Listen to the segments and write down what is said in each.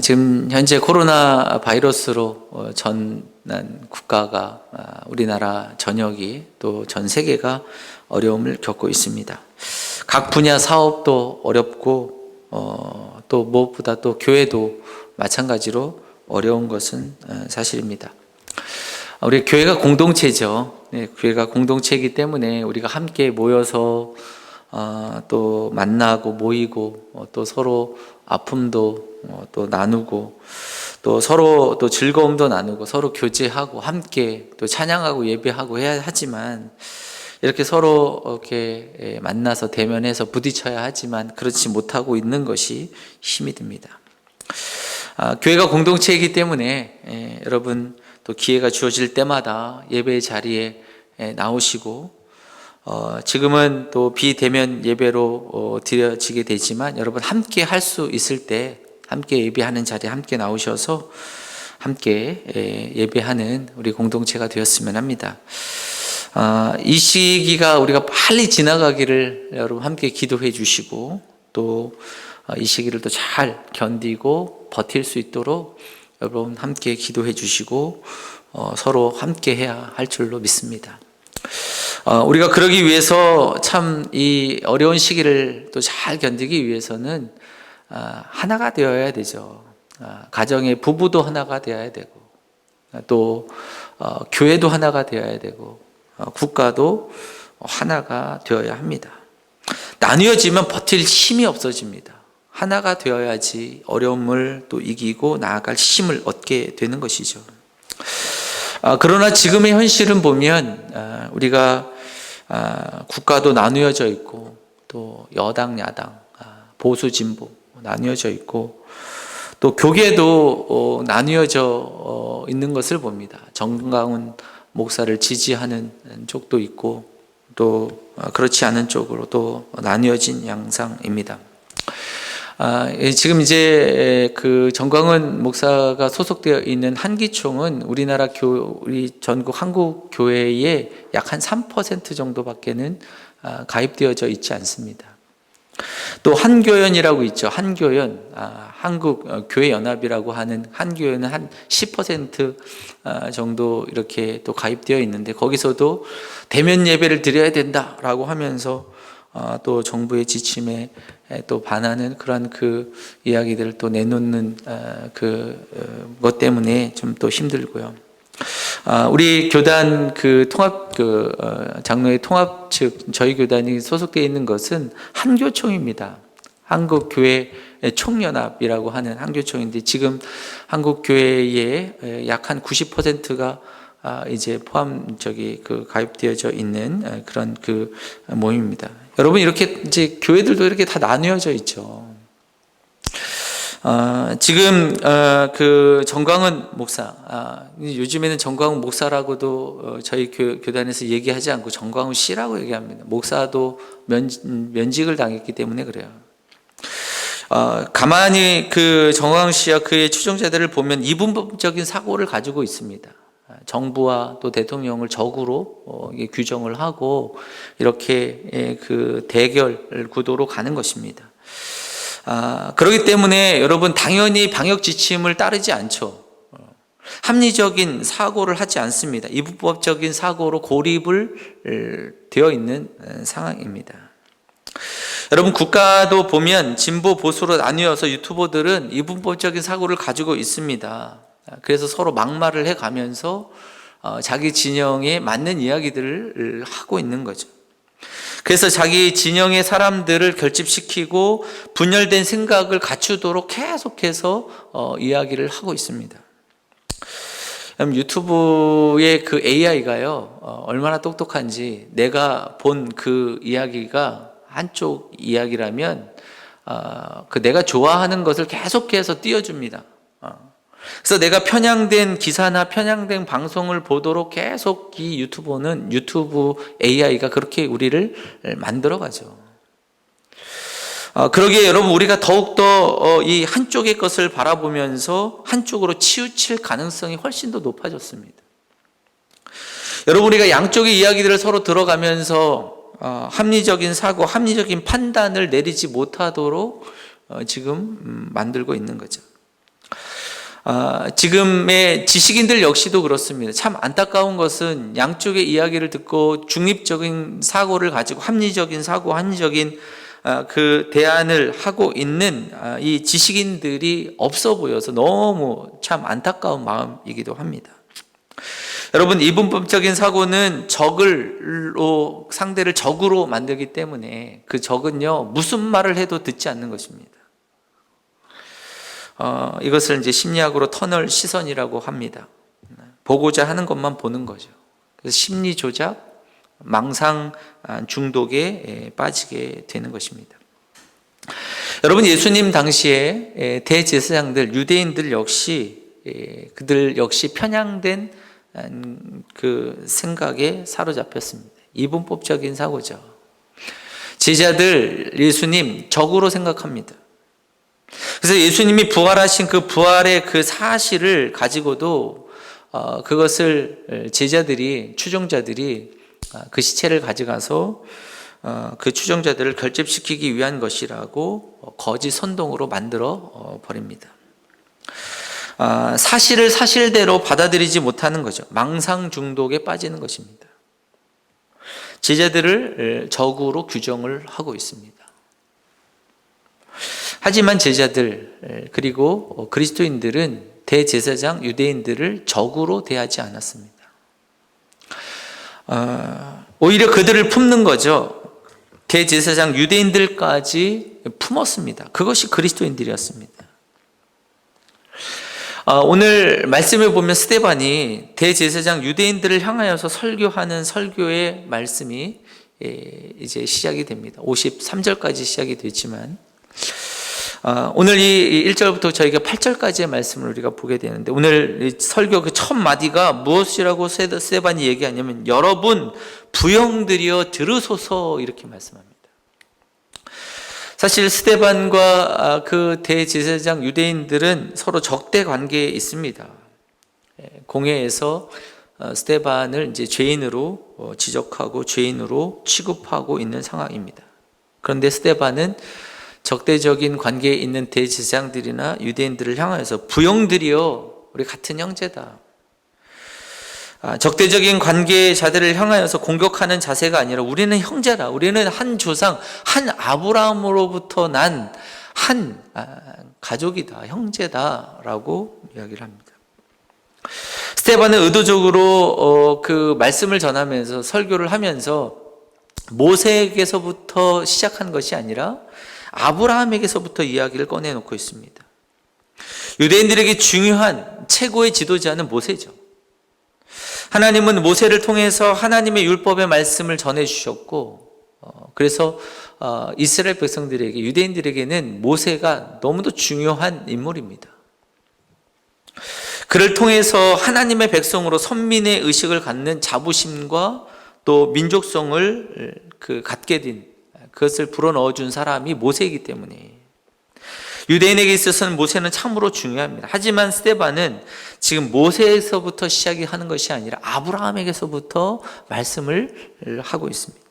지금 현재 코로나 바이러스로 전난 국가가 우리나라 전역이 또 전 세계가 어려움을 겪고 있습니다. 각 분야 사업도 어렵고 또 무엇보다 또 교회도 마찬가지로 어려운 것은 사실입니다. 우리 교회가 공동체죠. 네, 교회가 공동체이기 때문에 우리가 함께 모여서 또 만나고 모이고 또 서로 아픔도 또 나누고 또 서로 또 즐거움도 나누고 서로 교제하고 함께 또 찬양하고 예배하고 해야 하지만 이렇게 서로 이렇게 만나서 대면해서 부딪혀야 하지만 그렇지 못하고 있는 것이 힘이 듭니다. 교회가 공동체이기 때문에 여러분 또 기회가 주어질 때마다 예배의 자리에 나오시고 지금은 또 비대면 예배로 드려지게 되지만 여러분 함께 할 수 있을 때 함께 예배하는 자리에 함께 나오셔서 함께 예배하는 우리 공동체가 되었으면 합니다. 이 시기가 우리가 빨리 지나가기를 여러분 함께 기도해 주시고 또 이 시기를 또 잘 견디고 버틸 수 있도록 여러분 함께 기도해 주시고 서로 함께 해야 할 줄로 믿습니다. 우리가 그러기 위해서 참 이 어려운 시기를 또 잘 견디기 위해서는 하나가 되어야 되죠. 가정의 부부도 하나가 되어야 되고 또 교회도 하나가 되어야 되고 국가도 하나가 되어야 합니다. 나뉘어지면 버틸 힘이 없어집니다. 하나가 되어야지 어려움을 또 이기고 나아갈 힘을 얻게 되는 것이죠. 그러나 지금의 현실은 보면 우리가 국가도 나누어져 있고 또 여당 야당 보수 진보 나뉘어져 있고 또 교계도 나뉘어져 있는 것을 봅니다. 정강훈 목사를 지지하는 쪽도 있고 또 그렇지 않은 쪽으로 또 나뉘어진 양상입니다. 지금 이제 그 정광훈 목사가 소속되어 있는 한기총은 우리나라 우리 전국 한국 교회의 약 한 3% 정도밖에는 가입되어져 있지 않습니다. 또 한교연이라고 있죠. 한교연, 한국 교회 연합이라고 하는 한교연은 한 10% 정도 이렇게 또 가입되어 있는데 거기서도 대면 예배를 드려야 된다라고 하면서 또 정부의 지침에 또 반하는 그런 그 이야기들을 또 내놓는 것 때문에 좀 또 힘들고요. 우리 교단 그 통합 장로의 통합 측 저희 교단이 소속되어 있는 것은 한교총입니다. 한국교회 총연합이라고 하는 한교총인데 지금 한국교회의 약 한 90%가 이제 가입되어져 있는 그런 그 모임입니다. 여러분 이렇게 이제 교회들도 이렇게 다 나뉘어져 있죠. 지금 그 정광훈 목사, 요즘에는 정광훈 목사라고도 저희 교단에서 얘기하지 않고 정광훈 씨라고 얘기합니다. 목사도 면직을 당했기 때문에 그래요. 가만히 그 정광훈 씨와 그의 추종자들을 보면 이분법적인 사고를 가지고 있습니다. 정부와 또 대통령을 적으로 규정을 하고 이렇게 그 대결 구도로 가는 것입니다. 그렇기 때문에 여러분 당연히 방역 지침을 따르지 않죠. 합리적인 사고를 하지 않습니다. 이분법적인 사고로 고립을 되어 있는 상황입니다. 여러분 국가도 보면 진보 보수로 나뉘어서 유튜버들은 이분법적인 사고를 가지고 있습니다. 그래서 서로 막말을 해가면서 자기 진영에 맞는 이야기들을 하고 있는 거죠. 그래서 자기 진영의 사람들을 결집시키고 분열된 생각을 갖추도록 계속해서 이야기를 하고 있습니다. 유튜브의 그 AI가요 얼마나 똑똑한지 내가 본 그 이야기가 한쪽 이야기라면 그 내가 좋아하는 것을 계속해서 띄워줍니다. 그래서 내가 편향된 기사나 편향된 방송을 보도록 계속 이 유튜브 AI가 그렇게 우리를 만들어가죠. 그러기에 여러분 우리가 더욱더 이 한쪽의 것을 바라보면서 한쪽으로 치우칠 가능성이 훨씬 더 높아졌습니다. 여러분 우리가 양쪽의 이야기들을 서로 들어가면서 합리적인 사고, 합리적인 판단을 내리지 못하도록 지금 만들고 있는 거죠. 지금의 지식인들 역시도 그렇습니다. 참 안타까운 것은 양쪽의 이야기를 듣고 중립적인 사고를 가지고 합리적인 사고, 합리적인 그 대안을 하고 있는 이 지식인들이 없어 보여서 너무 참 안타까운 마음이기도 합니다. 여러분, 이분법적인 사고는 상대를 적으로 만들기 때문에 그 적은요, 무슨 말을 해도 듣지 않는 것입니다. 이것을 이제 심리학으로 터널 시선이라고 합니다. 보고자 하는 것만 보는 거죠. 그래서 심리 조작, 망상 중독에 빠지게 되는 것입니다. 여러분, 예수님 당시에 대제사장들, 유대인들 역시 그들 역시 편향된 그 생각에 사로잡혔습니다. 이분법적인 사고죠. 제자들 예수님 적으로 생각합니다. 그래서 예수님이 부활하신 그 부활의 그 사실을 가지고도 그것을 제자들이, 추종자들이 그 시체를 가져가서 그 추종자들을 결집시키기 위한 것이라고 거짓 선동으로 만들어 버립니다. 사실을 사실대로 받아들이지 못하는 거죠. 망상 중독에 빠지는 것입니다. 제자들을 적으로 규정을 하고 있습니다. 하지만 제자들 그리고 그리스도인들은 대제사장 유대인들을 적으로 대하지 않았습니다. 오히려 그들을 품는 거죠. 대제사장 유대인들까지 품었습니다. 그것이 그리스도인들이었습니다. 오늘 말씀을 보면 스데반이 대제사장 유대인들을 향하여서 설교하는 설교의 말씀이 이제 시작이 됩니다. 53절까지 시작이 되지만 오늘 이 1절부터 저희가 8절까지의 말씀을 우리가 보게 되는데, 오늘 이 설교 그 첫 마디가 무엇이라고 스데반이 얘기하냐면 여러분 부형들이여 들으소서, 이렇게 말씀합니다. 사실 스데반과 그 대제사장 유대인들은 서로 적대 관계에 있습니다. 공회에서 스데반을 이제 죄인으로 지적하고 죄인으로 취급하고 있는 상황입니다. 그런데 스데반은 적대적인 관계에 있는 대제사장들이나 유대인들을 향하여서 부형들이여 우리 같은 형제다. 적대적인 관계의 자들을 향하여서 공격하는 자세가 아니라 우리는 형제다. 우리는 한 조상, 한 아브라함으로부터 난 한 가족이다. 형제다라고 이야기를 합니다. 스데반은 의도적으로 그 말씀을 전하면서 설교를 하면서 모세에게서부터 시작한 것이 아니라 아브라함에게서부터 이야기를 꺼내놓고 있습니다. 유대인들에게 중요한 최고의 지도자는 모세죠. 하나님은 모세를 통해서 하나님의 율법의 말씀을 전해주셨고, 그래서 이스라엘 백성들에게, 유대인들에게는 모세가 너무도 중요한 인물입니다. 그를 통해서 하나님의 백성으로 선민의 의식을 갖는 자부심과 또 민족성을 갖게 된, 그것을 불어넣어준 사람이 모세이기 때문에 유대인에게 있어서는 모세는 참으로 중요합니다. 하지만 스데반은 지금 모세에서부터 시작이 하는 것이 아니라 아브라함에게서부터 말씀을 하고 있습니다.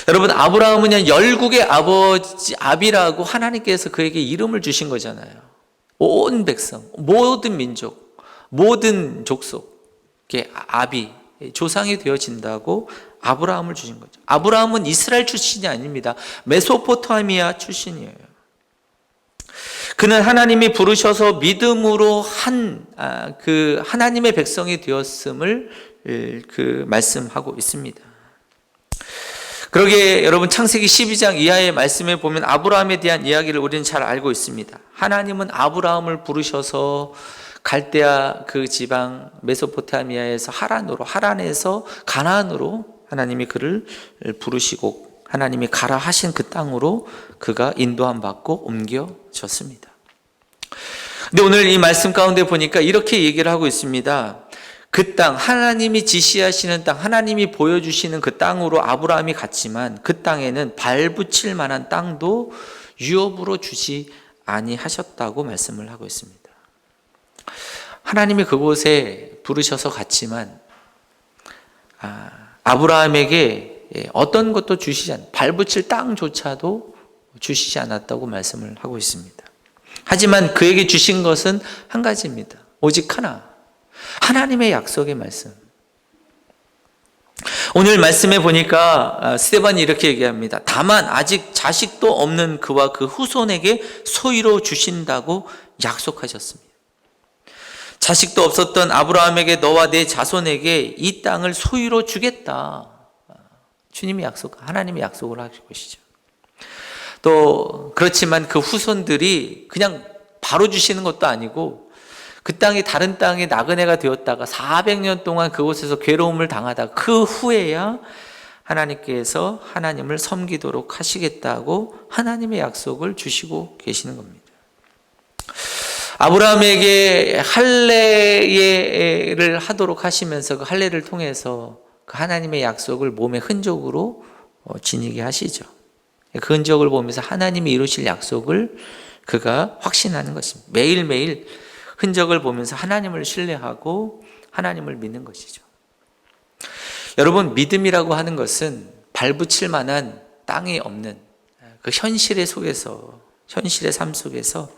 여러분, 아브라함은 열국의 아버지, 아비라고 하나님께서 그에게 이름을 주신 거잖아요. 온 백성, 모든 민족, 모든 족속의 아비, 조상이 되어진다고 아브라함을 주신 거죠. 아브라함은 이스라엘 출신이 아닙니다. 메소포타미아 출신이에요. 그는 하나님이 부르셔서 믿음으로 그 하나님의 백성이 되었음을 말씀하고 있습니다. 그러기에 여러분, 창세기 12장 이하의 말씀에 보면 아브라함에 대한 이야기를 우리는 잘 알고 있습니다. 하나님은 아브라함을 부르셔서 갈대아 그 지방 메소포타미아에서 하란에서 가나안으로 하나님이 그를 부르시고 하나님이 가라 하신 그 땅으로 그가 인도함 받고 옮겨졌습니다. 근데 오늘 이 말씀 가운데 보니까 이렇게 얘기를 하고 있습니다. 그 땅, 하나님이 지시하시는 땅, 하나님이 보여주시는 그 땅으로 아브라함이 갔지만 그 땅에는 발붙일 만한 땅도 유업으로 주지 아니하셨다고 말씀을 하고 있습니다. 하나님이 그곳에 부르셔서 갔지만 아브라함에게 어떤 것도 주시지 발붙일 땅조차도 주시지 않았다고 말씀을 하고 있습니다. 하지만 그에게 주신 것은 한 가지입니다. 오직 하나. 하나님의 약속의 말씀. 오늘 말씀에 보니까 스데반이 이렇게 얘기합니다. 다만 아직 자식도 없는 그와 그 후손에게 소유로 주신다고 약속하셨습니다. 자식도 없었던 아브라함에게 너와 내 자손에게 이 땅을 소유로 주겠다. 주님이 하나님이 약속을 하시고 계시죠. 또 그렇지만 그 후손들이 그냥 바로 주시는 것도 아니고 그 땅이 다른 땅에 나그네가 되었다가 400년 동안 그곳에서 괴로움을 당하다가 그 후에야 하나님께서 하나님을 섬기도록 하시겠다고 하나님의 약속을 주시고 계시는 겁니다. 아브라함에게 할례를 하도록 하시면서 그 할례를 통해서 그 하나님의 약속을 몸의 흔적으로 지니게 하시죠. 그 흔적을 보면서 하나님이 이루실 약속을 그가 확신하는 것입니다. 매일매일 흔적을 보면서 하나님을 신뢰하고 하나님을 믿는 것이죠. 여러분, 믿음이라고 하는 것은 발붙일 만한 땅이 없는 그 현실의 삶 속에서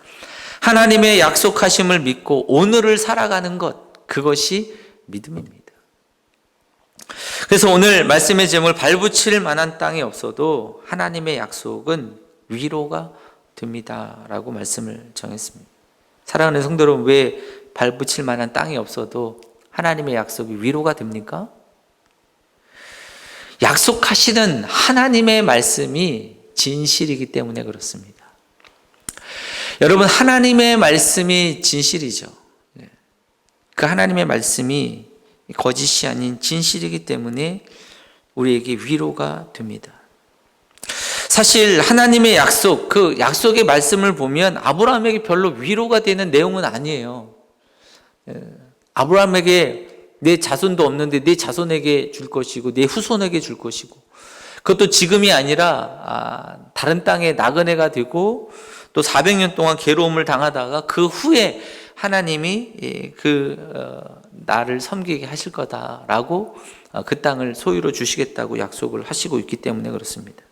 하나님의 약속하심을 믿고 오늘을 살아가는 것, 그것이 믿음입니다. 그래서 오늘 말씀의 제목을 발붙일 만한 땅이 없어도 하나님의 약속은 위로가 됩니다라고 말씀을 정했습니다. 사랑하는 성도 여러분, 왜 발붙일 만한 땅이 없어도 하나님의 약속이 위로가 됩니까? 약속하시는 하나님의 말씀이 진실이기 때문에 그렇습니다. 여러분, 하나님의 말씀이 진실이죠. 그 하나님의 말씀이 거짓이 아닌 진실이기 때문에 우리에게 위로가 됩니다. 사실 하나님의 약속, 그 약속의 말씀을 보면 아브라함에게 별로 위로가 되는 내용은 아니에요. 아브라함에게 내 자손도 없는데 내 자손에게 줄 것이고 내 후손에게 줄 것이고, 그것도 지금이 아니라 다른 땅에 나그네가 되고 또 400년 동안 괴로움을 당하다가 그 후에 하나님이 나를 섬기게 하실 거다라고 그 땅을 소유로 주시겠다고 약속을 하시고 있기 때문에 그렇습니다.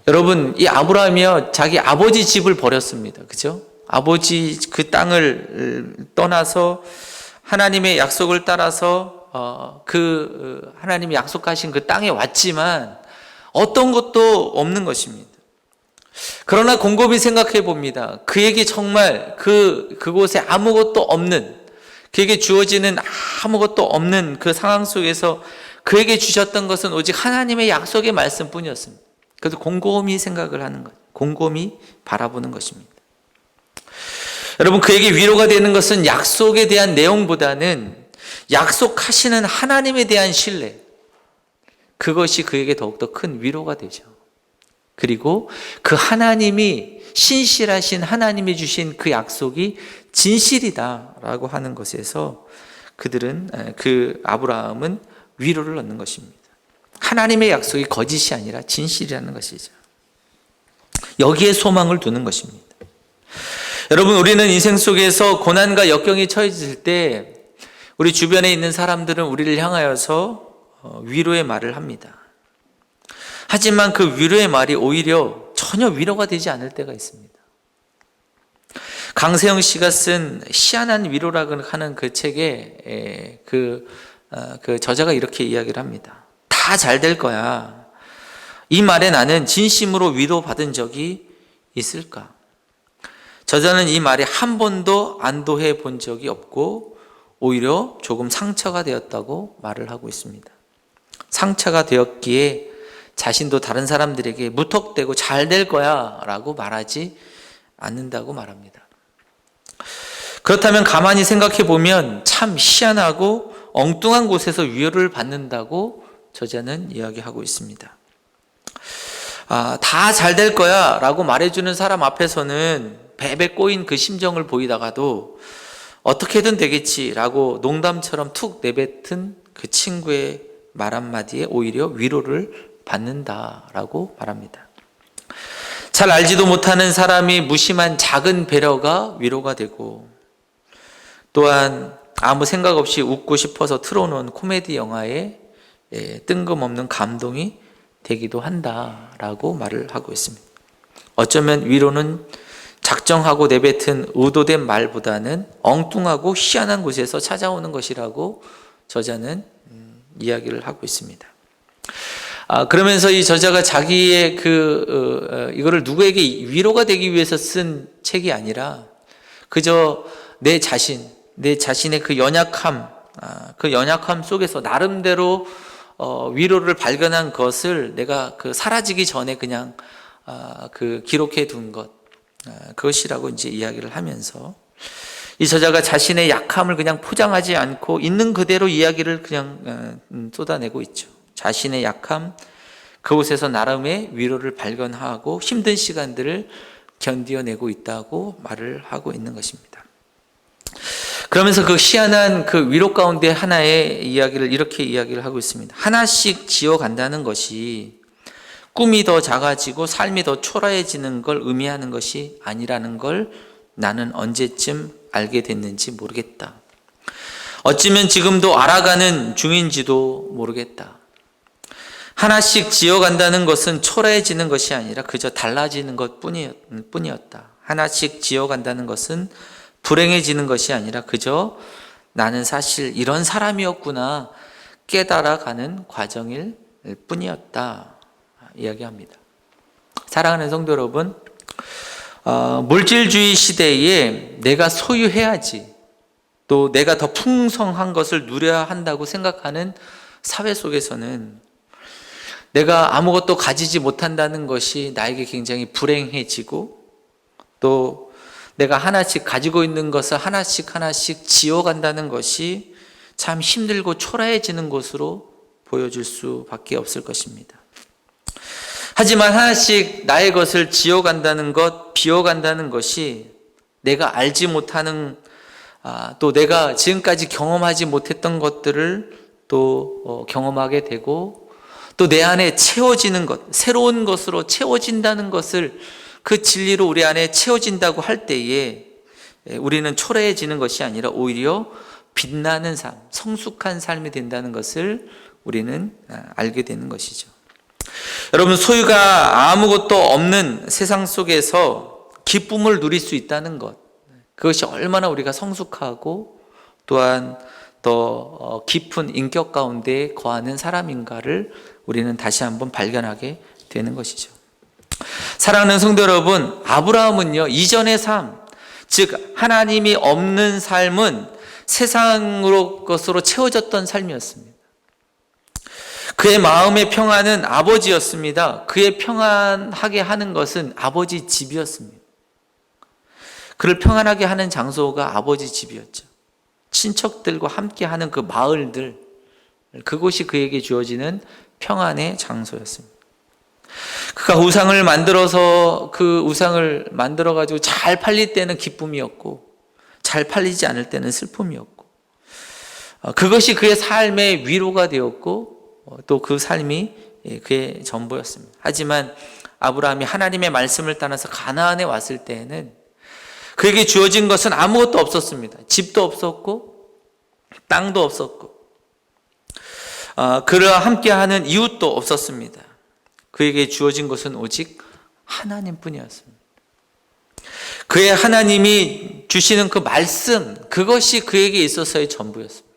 여러분, 이 아브라함이요, 자기 아버지 집을 버렸습니다. 그죠? 아버지 그 땅을 떠나서 하나님의 약속을 따라서 하나님이 약속하신 그 땅에 왔지만 어떤 것도 없는 것입니다. 그러나 곰곰이 생각해 봅니다. 그에게 정말 그곳에 아무것도 없는, 그에게 주어지는 아무것도 없는 그 상황 속에서 그에게 주셨던 것은 오직 하나님의 약속의 말씀뿐이었습니다. 그래서 곰곰이 생각을 하는 것, 곰곰이 바라보는 것입니다. 여러분, 그에게 위로가 되는 것은 약속에 대한 내용보다는 약속하시는 하나님에 대한 신뢰, 그것이 그에게 더욱더 큰 위로가 되죠. 그리고 그 하나님이, 신실하신 하나님이 주신 그 약속이 진실이다라고 하는 것에서 아브라함은 위로를 얻는 것입니다. 하나님의 약속이 거짓이 아니라 진실이라는 것이죠. 여기에 소망을 두는 것입니다. 여러분, 우리는 인생 속에서 고난과 역경에 처해질 때 우리 주변에 있는 사람들은 우리를 향하여서 위로의 말을 합니다. 하지만 그 위로의 말이 오히려 전혀 위로가 되지 않을 때가 있습니다. 강세영 씨가 쓴 희한한 위로라고 하는 그 책에 그 저자가 이렇게 이야기를 합니다. 다 잘 될 거야. 이 말에 나는 진심으로 위로받은 적이 있을까? 저자는 이 말에 한 번도 안도해 본 적이 없고 오히려 조금 상처가 되었다고 말을 하고 있습니다. 상처가 되었기에 자신도 다른 사람들에게 무턱대고 잘 될 거야 라고 말하지 않는다고 말합니다. 그렇다면 가만히 생각해 보면 참 희한하고 엉뚱한 곳에서 위로를 받는다고 저자는 이야기하고 있습니다. 다 잘 될 거야 라고 말해주는 사람 앞에서는 베베 꼬인 그 심정을 보이다가도 어떻게든 되겠지 라고 농담처럼 툭 내뱉은 그 친구의 말 한마디에 오히려 위로를 받는다라고 말합니다. 잘 알지도 못하는 사람이 무심한 작은 배려가 위로가 되고, 또한 아무 생각 없이 웃고 싶어서 틀어놓은 코미디 영화에 뜬금없는 감동이 되기도 한다라고 말을 하고 있습니다. 어쩌면 위로는 작정하고 내뱉은 의도된 말보다는 엉뚱하고 희한한 곳에서 찾아오는 것이라고 저자는 이야기를 하고 있습니다. 그러면서 이 저자가 자기의 이거를 누구에게 위로가 되기 위해서 쓴 책이 아니라 그저 내 자신의 그 연약함 속에서 나름대로 위로를 발견한 것을 내가 사라지기 전에 그냥 기록해 둔 그것이라고 이제 이야기를 하면서 이 저자가 자신의 약함을 그냥 포장하지 않고 있는 그대로 이야기를 그냥 쏟아내고 있죠. 자신의 약함, 그곳에서 나름의 위로를 발견하고 힘든 시간들을 견디어내고 있다고 말을 하고 있는 것입니다. 그러면서 그 희한한 그 위로 가운데 하나의 이야기를 이렇게 이야기를 하고 있습니다. 하나씩 지어간다는 것이 꿈이 더 작아지고 삶이 더 초라해지는 걸 의미하는 것이 아니라는 걸 나는 언제쯤 알게 됐는지 모르겠다. 어쩌면 지금도 알아가는 중인지도 모르겠다. 하나씩 지어간다는 것은 초라해지는 것이 아니라 그저 달라지는 것 뿐이었다. 하나씩 지어간다는 것은 불행해지는 것이 아니라 그저 나는 사실 이런 사람이었구나 깨달아가는 과정일 뿐이었다 이야기합니다. 사랑하는 성도 여러분, 물질주의 시대에 내가 소유해야지, 또 내가 더 풍성한 것을 누려야 한다고 생각하는 사회 속에서는 내가 아무것도 가지지 못한다는 것이 나에게 굉장히 불행해지고, 또 내가 하나씩 가지고 있는 것을 하나씩 지어간다는 것이 참 힘들고 초라해지는 것으로 보여질 수밖에 없을 것입니다. 하지만 하나씩 나의 것을 지어간다는 것, 비워간다는 것이 내가 알지 못하는 또 내가 지금까지 경험하지 못했던 것들을 또 경험하게 되고, 또 내 안에 채워지는 것, 새로운 것으로 채워진다는 것을 그 진리로 우리 안에 채워진다고 할 때에 우리는 초라해지는 것이 아니라 오히려 빛나는 삶, 성숙한 삶이 된다는 것을 우리는 알게 되는 것이죠. 여러분, 소유가 아무것도 없는 세상 속에서 기쁨을 누릴 수 있다는 것, 그것이 얼마나 우리가 성숙하고 또한 더 깊은 인격 가운데 거하는 사람인가를 우리는 다시 한번 발견하게 되는 것이죠. 사랑하는 성도 여러분, 아브라함은요, 이전의 삶, 즉 하나님이 없는 삶은 세상으로 것으로 채워졌던 삶이었습니다. 그의 마음의 평안은 아버지였습니다. 그의 평안하게 하는 것은 아버지 집이었습니다. 그를 평안하게 하는 장소가 아버지 집이었죠. 친척들과 함께하는 그 마을들, 그곳이 그에게 주어지는 평안의 장소였습니다. 그가 우상을 만들어서 그 우상을 만들어가지고 잘 팔릴 때는 기쁨이었고 잘 팔리지 않을 때는 슬픔이었고, 그것이 그의 삶의 위로가 되었고 또 그 삶이 그의 전부였습니다. 하지만 아브라함이 하나님의 말씀을 따라서 가나안에 왔을 때에는 그에게 주어진 것은 아무것도 없었습니다. 집도 없었고 땅도 없었고 그와 함께하는 이웃도 없었습니다. 그에게 주어진 것은 오직 하나님뿐이었습니다. 그의 하나님이 주시는 그 말씀, 그것이 그에게 있어서의 전부였습니다.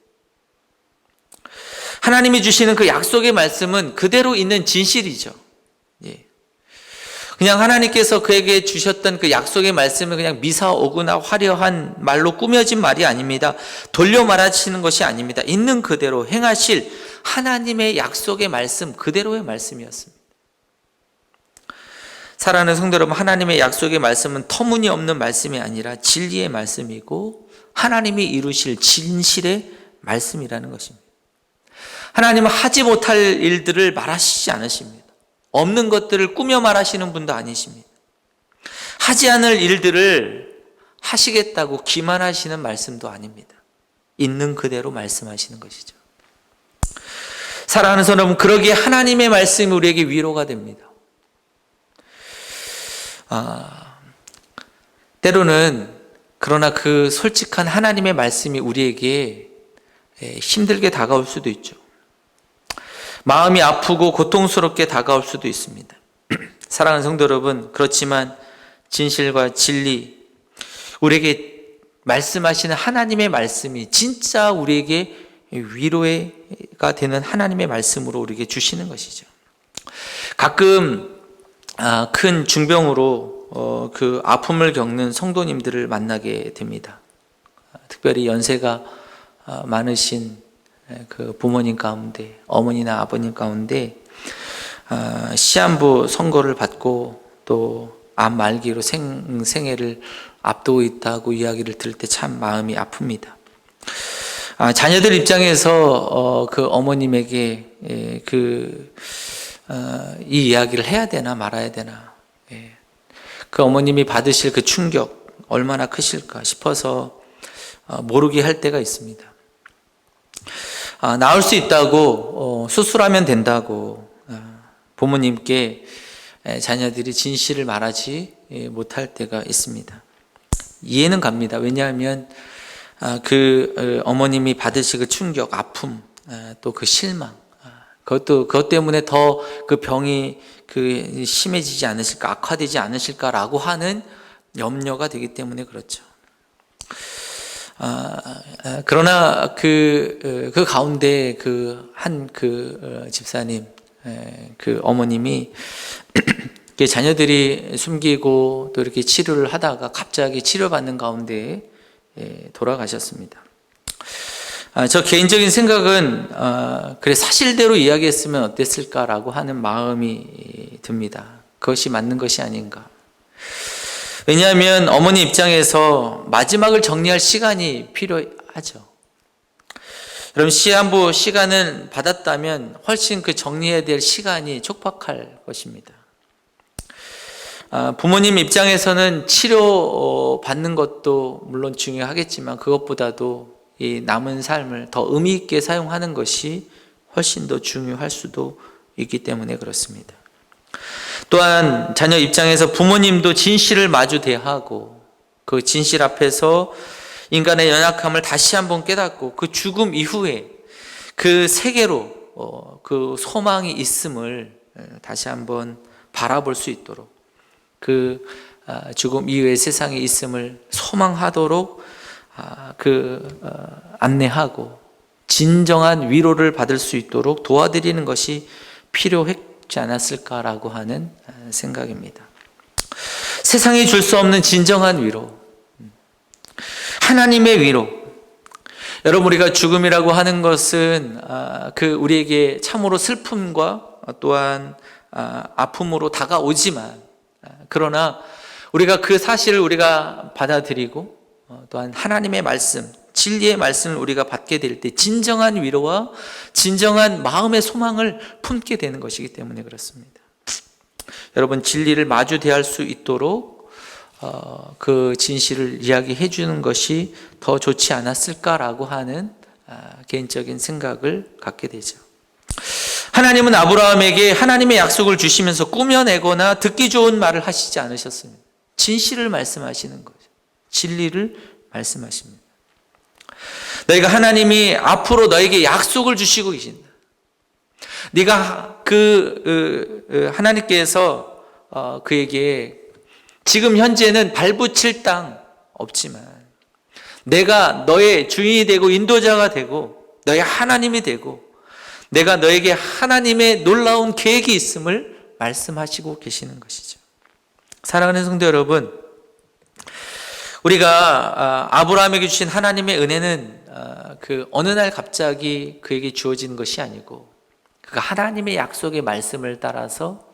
하나님이 주시는 그 약속의 말씀은 그대로 있는 진실이죠. 그냥 하나님께서 그에게 주셨던 그 약속의 말씀은 그냥 미사오구나 화려한 말로 꾸며진 말이 아닙니다. 돌려 말하시는 것이 아닙니다. 있는 그대로 행하실 하나님의 약속의 말씀, 그대로의 말씀이었습니다. 사랑하는 성도 여러분, 하나님의 약속의 말씀은 터무니없는 말씀이 아니라 진리의 말씀이고 하나님이 이루실 진실의 말씀이라는 것입니다. 하나님은 하지 못할 일들을 말하시지 않으십니다. 없는 것들을 꾸며 말하시는 분도 아니십니다. 하지 않을 일들을 하시겠다고 기만하시는 말씀도 아닙니다. 있는 그대로 말씀하시는 것이죠. 사랑하는 성도 여러분, 그러기에 하나님의 말씀이 우리에게 위로가 됩니다. 때로는 그러나 그 솔직한 하나님의 말씀이 우리에게 힘들게 다가올 수도 있죠. 마음이 아프고 고통스럽게 다가올 수도 있습니다. 사랑하는 성도 여러분, 그렇지만 진실과 진리, 우리에게 말씀하시는 하나님의 말씀이 진짜 우리에게 위로가 되는 하나님의 말씀으로 우리에게 주시는 것이죠. 가끔 큰 중병으로 그 아픔을 겪는 성도님들을 만나게 됩니다. 특별히 연세가 많으신 그 부모님 가운데, 어머니나 아버님 가운데 시한부 선고를 받고 또 암 말기로 생애를 앞두고 있다고 이야기를 들을 때 참 마음이 아픕니다. 자녀들 입장에서 그 어머님에게 이 이야기를 해야 되나 말아야 되나, 그 어머님이 받으실 그 충격 얼마나 크실까 싶어서 모르게 할 때가 있습니다. 나을 수 있다고, 수술하면 된다고 부모님께 자녀들이 진실을 말하지 못할 때가 있습니다. 이해는 갑니다. 왜냐하면 그 어머님이 받으실 그 충격, 아픔, 또 그 실망, 그것 때문에 더 그 병이 심해지지 않으실까, 악화되지 않으실까라고 하는 염려가 되기 때문에 그렇죠. 그러나 그 가운데 한 집사님, 그 어머님이 자녀들이 숨기고 또 이렇게 치료를 하다가 갑자기 치료받는 가운데 돌아가셨습니다. 저 개인적인 생각은 그래 사실대로 이야기했으면 어땠을까라고 하는 마음이 듭니다. 그것이 맞는 것이 아닌가. 왜냐하면 어머니 입장에서 마지막을 정리할 시간이 필요하죠. 여러분, 시한부 시간을 받았다면 훨씬 그 정리해야 될 시간이 촉박할 것입니다. 부모님 입장에서는 치료 받는 것도 물론 중요하겠지만 그것보다도 이 남은 삶을 더 의미 있게 사용하는 것이 훨씬 더 중요할 수도 있기 때문에 그렇습니다. 또한 자녀 입장에서 부모님도 진실을 마주 대하고 그 진실 앞에서 인간의 연약함을 다시 한번 깨닫고 그 죽음 이후에 그 세계로 그 소망이 있음을 다시 한번 바라볼 수 있도록, 그 죽음 이후의 세상에 있음을 소망하도록 안내하고 진정한 위로를 받을 수 있도록 도와드리는 것이 필요했지 않았을까라고 하는 생각입니다. 세상이 줄 수 없는 진정한 위로, 하나님의 위로. 여러분, 우리가 죽음이라고 하는 것은 우리에게 참으로 슬픔과 또한 아픔으로 다가오지만, 그러나 우리가 그 사실을 우리가 받아들이고 또한 하나님의 말씀, 진리의 말씀을 우리가 받게 될 때 진정한 위로와 진정한 마음의 소망을 품게 되는 것이기 때문에 그렇습니다. 여러분, 진리를 마주 대할 수 있도록 그 진실을 이야기해 주는 것이 더 좋지 않았을까라고 하는 개인적인 생각을 갖게 되죠. 하나님은 아브라함에게 하나님의 약속을 주시면서 꾸며내거나 듣기 좋은 말을 하시지 않으셨습니다. 진실을 말씀하시는 거죠. 진리를 말씀하십니다. 너희가 하나님이 앞으로 너에게 약속을 주시고 계신다. 네가 하나님께서 그에게 지금 현재는 발붙일 땅 없지만 내가 너의 주인이 되고 인도자가 되고 너의 하나님이 되고 내가 너에게 하나님의 놀라운 계획이 있음을 말씀하시고 계시는 것이죠. 사랑하는 성도 여러분, 우리가 아브라함에게 주신 하나님의 은혜는 어느 날 갑자기 그에게 주어진 것이 아니고 그가 하나님의 약속의 말씀을 따라서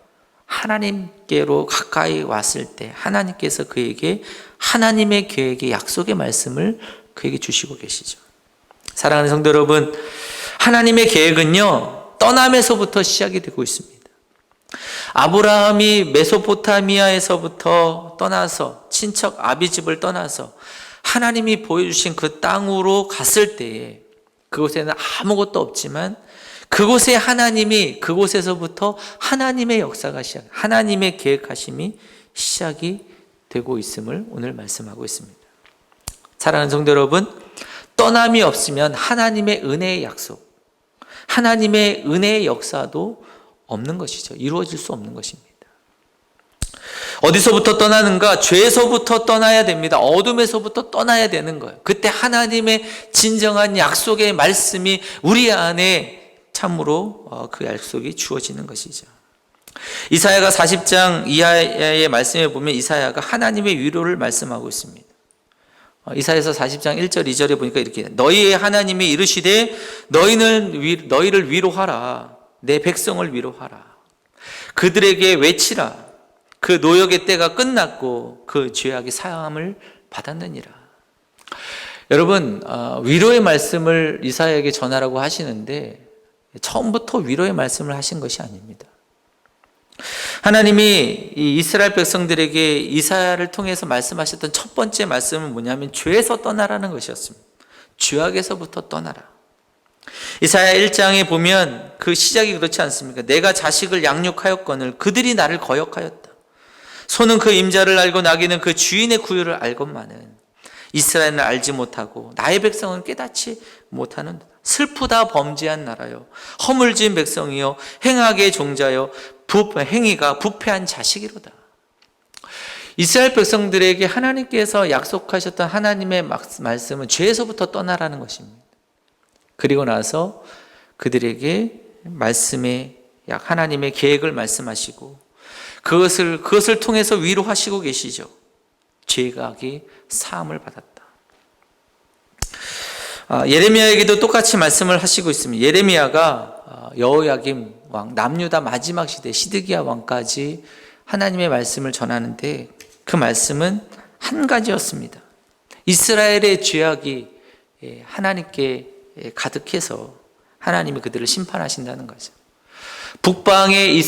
하나님께로 가까이 왔을 때 하나님께서 그에게 하나님의 계획의 약속의 말씀을 그에게 주시고 계시죠. 사랑하는 성도 여러분, 하나님의 계획은요, 떠남에서부터 시작이 되고 있습니다. 아브라함이 메소포타미아에서부터 떠나서 친척 아비집을 떠나서 하나님이 보여주신 그 땅으로 갔을 때에 그곳에는 아무것도 없지만 그곳에 하나님이 그곳에서부터 하나님의 역사가 하나님의 계획하심이 시작이 되고 있음을 오늘 말씀하고 있습니다. 사랑하는 성도 여러분, 떠남이 없으면 하나님의 은혜의 약속, 하나님의 은혜의 역사도 없는 것이죠. 이루어질 수 없는 것입니다. 어디서부터 떠나는가? 죄에서부터 떠나야 됩니다. 어둠에서부터 떠나야 되는 거예요. 그때 하나님의 진정한 약속의 말씀이 우리 안에 참으로 그 약속이 주어지는 것이죠. 이사야가 40장 이하의 말씀에 보면 이사야가 하나님의 위로를 말씀하고 있습니다. 이사야서 40장 1절 2절에 보니까 이렇게 너희의 하나님이 이르시되 너희를 위로하라. 내 백성을 위로하라. 그들에게 외치라. 그 노역의 때가 끝났고 그 죄악이 사함을 받았느니라. 여러분, 위로의 말씀을 이사야에게 전하라고 하시는데 처음부터 위로의 말씀을 하신 것이 아닙니다. 하나님이 이 이스라엘 백성들에게 이사야를 통해서 말씀하셨던 첫 번째 말씀은 뭐냐면 죄에서 떠나라는 것이었습니다. 죄악에서부터 떠나라. 이사야 1장에 보면 그 시작이 그렇지 않습니까? 내가 자식을 양육하였거늘 그들이 나를 거역하였다. 소는 그 임자를 알고 나귀는 그 주인의 구유를 알건만은 이스라엘은 알지 못하고 나의 백성은 깨닫지 못하는 슬프다 범죄한 나라요 허물진 백성이요 행악의 종자요 행위가 부패한 자식이로다. 이스라엘 백성들에게 하나님께서 약속하셨던 하나님의 말씀은 죄에서부터 떠나라는 것입니다. 그리고 나서 그들에게 말씀의 하나님의 계획을 말씀하시고 그것을 통해서 위로하시고 계시죠. 죄악이 사함을 받았다. 예레미야에게도 똑같이 말씀을 하시고 있습니다. 예레미야가 여호야김 왕, 남유다 마지막 시대 시드기야 왕까지 하나님의 말씀을 전하는데 그 말씀은 한 가지였습니다. 이스라엘의 죄악이 하나님께 가득해서 하나님이 그들을 심판하신다는 거죠. 북방의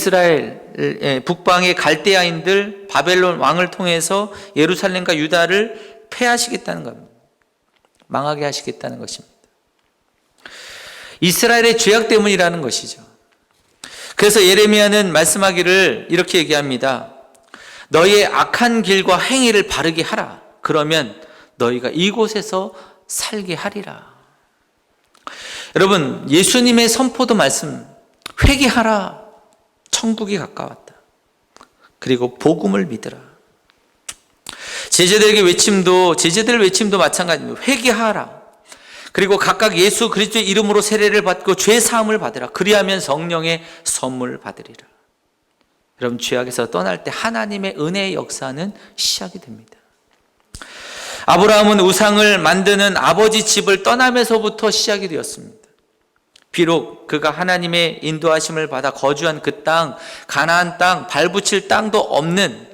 갈대아인들 바벨론 왕을 통해서 예루살렘과 유다를 패하시겠다는 겁니다. 망하게 하시겠다는 것입니다. 이스라엘의 죄악 때문이라는 것이죠. 그래서 예레미야는 말씀하기를 이렇게 얘기합니다. 너희의 악한 길과 행위를 바르게 하라. 그러면 너희가 이곳에서 살게 하리라. 여러분, 예수님의 선포도 말씀, 회개하라. 천국이 가까웠다. 그리고 복음을 믿으라. 제자들의 외침도 마찬가지입니다. 회개하라. 그리고 각각 예수 그리스도의 이름으로 세례를 받고 죄 사함을 받으라. 그리하면 성령의 선물을 받으리라. 여러분, 죄악에서 떠날 때 하나님의 은혜의 역사는 시작이 됩니다. 아브라함은 우상을 만드는 아버지 집을 떠나면서부터 시작이 되었습니다. 비록 그가 하나님의 인도하심을 받아 거주한 그 땅, 가나안 땅, 발붙일 땅도 없는,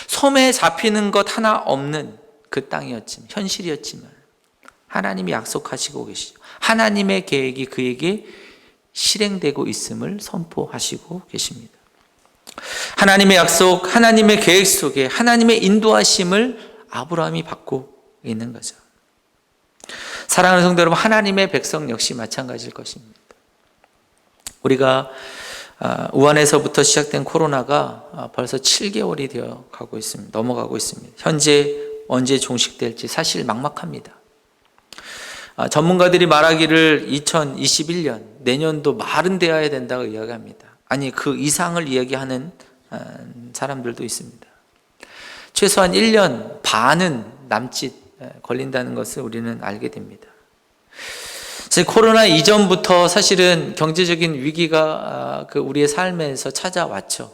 섬에 잡히는 것 하나 없는 그 땅이었지만, 현실이었지만 하나님이 약속하시고 계시죠. 하나님의 계획이 그에게 실행되고 있음을 선포하시고 계십니다. 하나님의 약속, 하나님의 계획 속에 하나님의 인도하심을 아브라함이 받고 있는 거죠. 사랑하는 성도 여러분, 하나님의 백성 역시 마찬가지일 것입니다. 우리가 우한에서부터 시작된 코로나가 벌써 7개월이 되어 가고 있습니다. 넘어가고 있습니다. 현재 언제 종식될지 사실 막막합니다. 전문가들이 말하기를 2021년 내년도 말은 되어야 된다고 이야기합니다. 아니, 그 이상을 이야기하는 사람들도 있습니다. 최소한 1년 반은 남짓 걸린다는 것을 우리는 알게 됩니다. 코로나 이전부터 사실은 경제적인 위기가 우리의 삶에서 찾아왔죠.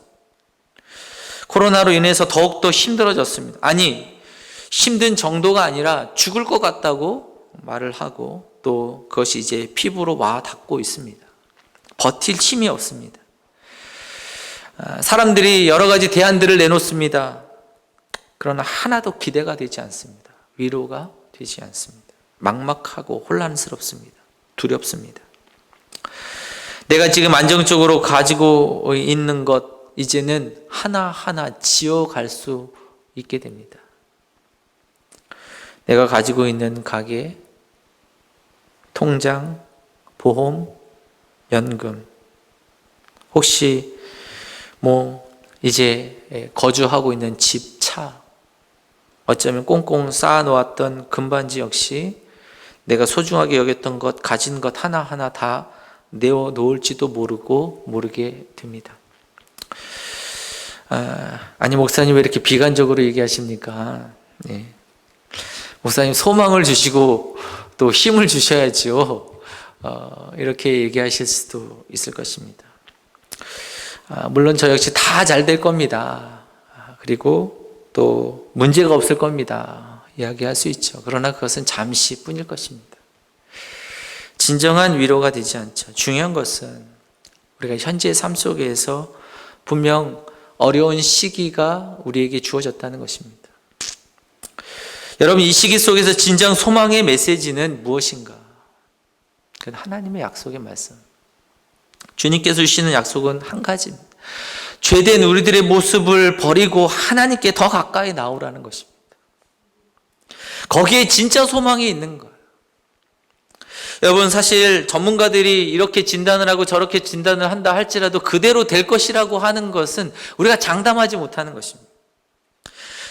코로나로 인해서 더욱더 힘들어졌습니다. 아니, 힘든 정도가 아니라 죽을 것 같다고 말을 하고 또 그것이 이제 피부로 와 닿고 있습니다. 버틸 힘이 없습니다. 사람들이 여러 가지 대안들을 내놓습니다. 그러나 하나도 기대가 되지 않습니다. 위로가 되지 않습니다. 막막하고 혼란스럽습니다. 두렵습니다. 내가 지금 안정적으로 가지고 있는 것 이제는 하나하나 지어갈 수 있게 됩니다. 내가 가지고 있는 가게, 통장, 보험, 연금, 혹시 이제 거주하고 있는 집, 차, 어쩌면 꽁꽁 쌓아놓았던 금반지 역시 내가 소중하게 여겼던 것, 가진 것 하나하나 다 내어놓을지도 모르게 됩니다. 아니 목사님 왜 이렇게 비관적으로 얘기하십니까? 네. 목사님 소망을 주시고 또 힘을 주셔야지요. 이렇게 얘기하실 수도 있을 것입니다. 물론 저 역시 다 잘 될 겁니다. 그리고 또 문제가 없을 겁니다. 이야기할 수 있죠. 그러나 그것은 잠시뿐일 것입니다. 진정한 위로가 되지 않죠. 중요한 것은 우리가 현재의 삶 속에서 분명 어려운 시기가 우리에게 주어졌다는 것입니다. 여러분, 이 시기 속에서 진정 소망의 메시지는 무엇인가? 그건 하나님의 약속의 말씀. 주님께서 주시는 약속은 한 가지입니다. 죄된 우리들의 모습을 버리고 하나님께 더 가까이 나오라는 것입니다. 거기에 진짜 소망이 있는 거예요. 여러분, 사실 전문가들이 이렇게 진단을 하고 저렇게 진단을 한다 할지라도 그대로 될 것이라고 하는 것은 우리가 장담하지 못하는 것입니다.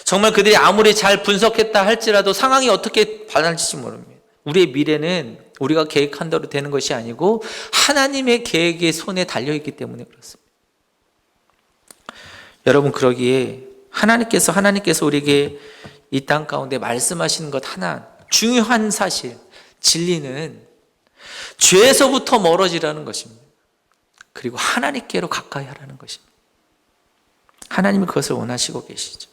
정말 그들이 아무리 잘 분석했다 할지라도 상황이 어떻게 변할지 모릅니다. 우리의 미래는 우리가 계획한 대로 되는 것이 아니고 하나님의 계획의 손에 달려있기 때문에 그렇습니다. 여러분, 그러기에 하나님께서 우리에게 이 땅 가운데 말씀하시는 것 하나, 중요한 사실, 진리는 죄에서부터 멀어지라는 것입니다. 그리고 하나님께로 가까이 하라는 것입니다. 하나님이 그것을 원하시고 계시죠.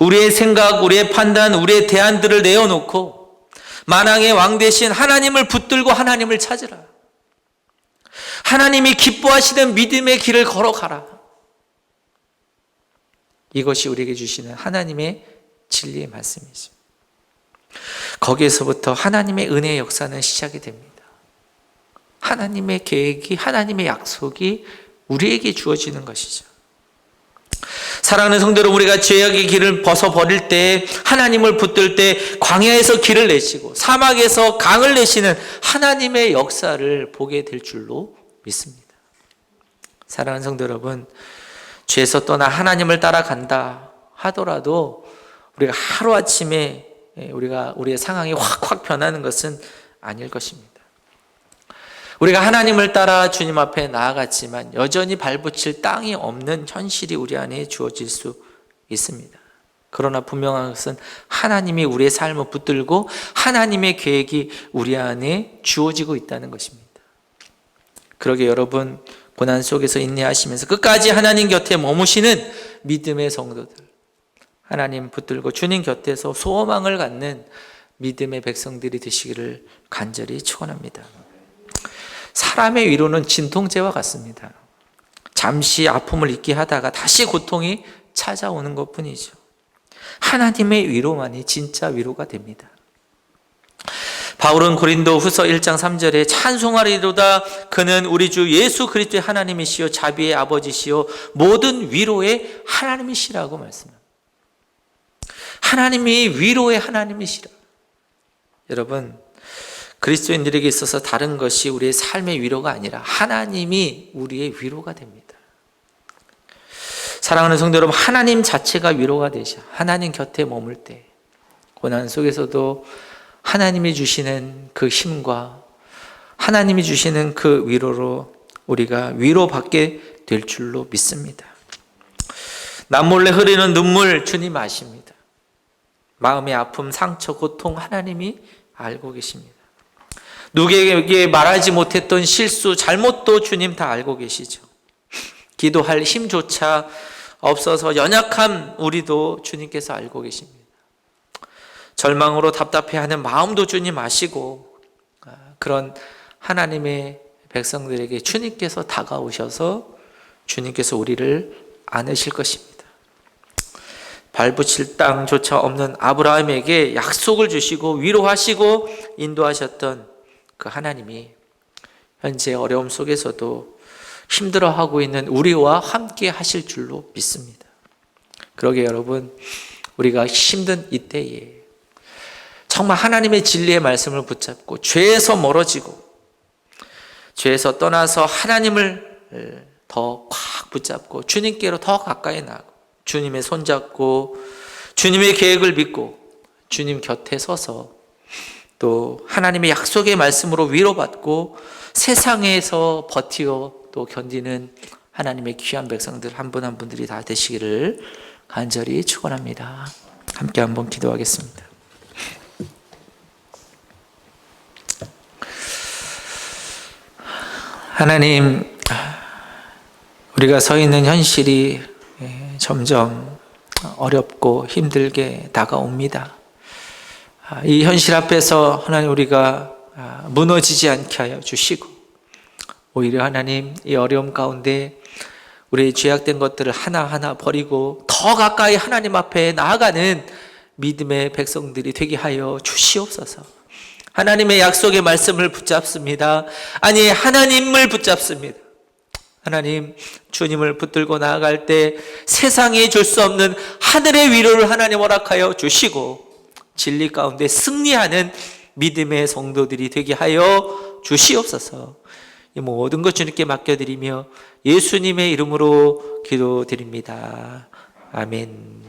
우리의 생각, 우리의 판단, 우리의 대안들을 내어놓고 만왕의 왕 대신 하나님을 붙들고 하나님을 찾으라. 하나님이 기뻐하시는 믿음의 길을 걸어가라. 이것이 우리에게 주시는 하나님의 진리의 말씀이죠. 거기에서부터 하나님의 은혜의 역사는 시작이 됩니다. 하나님의 계획이, 하나님의 약속이 우리에게 주어지는 것이죠. 사랑하는 성도 여러분, 우리가 죄악의 길을 벗어버릴 때, 하나님을 붙들 때 광야에서 길을 내시고 사막에서 강을 내시는 하나님의 역사를 보게 될 줄로 믿습니다. 사랑하는 성도 여러분, 죄에서 떠나 하나님을 따라간다 하더라도 우리가 하루아침에 우리의 상황이 확 변하는 것은 아닐 것입니다. 우리가 하나님을 따라 주님 앞에 나아갔지만 여전히 발붙일 땅이 없는 현실이 우리 안에 주어질 수 있습니다. 그러나 분명한 것은 하나님이 우리의 삶을 붙들고 하나님의 계획이 우리 안에 주어지고 있다는 것입니다. 그러게 여러분, 고난 속에서 인내하시면서 끝까지 하나님 곁에 머무시는 믿음의 성도들, 하나님 붙들고 주님 곁에서 소망을 갖는 믿음의 백성들이 되시기를 간절히 축원합니다. 사람의 위로는 진통제와 같습니다. 잠시 아픔을 잊게 하다가 다시 고통이 찾아오는 것뿐이죠. 하나님의 위로만이 진짜 위로가 됩니다. 바울은 고린도 후서 1장 3절에 찬송하리로다 그는 우리 주 예수 그리스도의 하나님이시요 자비의 아버지시요 모든 위로의 하나님이시라고 말씀합니다. 하나님이 위로의 하나님이시라. 여러분, 그리스도인들에게 있어서 다른 것이 우리의 삶의 위로가 아니라 하나님이 우리의 위로가 됩니다. 사랑하는 성도 여러분, 하나님 자체가 위로가 되셔. 하나님 곁에 머물 때 고난 속에서도 하나님이 주시는 그 힘과 하나님이 주시는 그 위로로 우리가 위로받게 될 줄로 믿습니다. 남몰래 흐르는 눈물 주님 아십니다. 마음의 아픔, 상처, 고통 하나님이 알고 계십니다. 누구에게 말하지 못했던 실수, 잘못도 주님 다 알고 계시죠. 기도할 힘조차 없어서 연약한 우리도 주님께서 알고 계십니다. 절망으로 답답해하는 마음도 주님 아시고 그런 하나님의 백성들에게 주님께서 다가오셔서 주님께서 우리를 안으실 것입니다. 발붙일 땅조차 없는 아브라함에게 약속을 주시고 위로하시고 인도하셨던 그 하나님이 현재 어려움 속에서도 힘들어하고 있는 우리와 함께 하실 줄로 믿습니다. 그러게 여러분, 우리가 힘든 이때에 정말 하나님의 진리의 말씀을 붙잡고 죄에서 멀어지고 죄에서 떠나서 하나님을 더 꽉 붙잡고 주님께로 더 가까이 나가고 주님의 손잡고 주님의 계획을 믿고 주님 곁에 서서 또 하나님의 약속의 말씀으로 위로받고 세상에서 버티어 또 견디는 하나님의 귀한 백성들 한 분 한 분들이 다 되시기를 간절히 축원합니다. 함께 한번 기도하겠습니다. 하나님, 우리가 서 있는 현실이 점점 어렵고 힘들게 다가옵니다. 이 현실 앞에서 하나님, 우리가 무너지지 않게 하여 주시고, 오히려 하나님, 이 어려움 가운데 우리의 죄악된 것들을 하나하나 버리고 더 가까이 하나님 앞에 나아가는 믿음의 백성들이 되게 하여 주시옵소서. 하나님의 약속의 말씀을 붙잡습니다. 아니, 하나님을 붙잡습니다. 하나님, 주님을 붙들고 나아갈 때 세상이 줄 수 없는 하늘의 위로를 하나님 허락하여 주시고, 진리 가운데 승리하는 믿음의 성도들이 되게 하여 주시옵소서. 이 모든 것 주님께 맡겨드리며 예수님의 이름으로 기도드립니다. 아멘.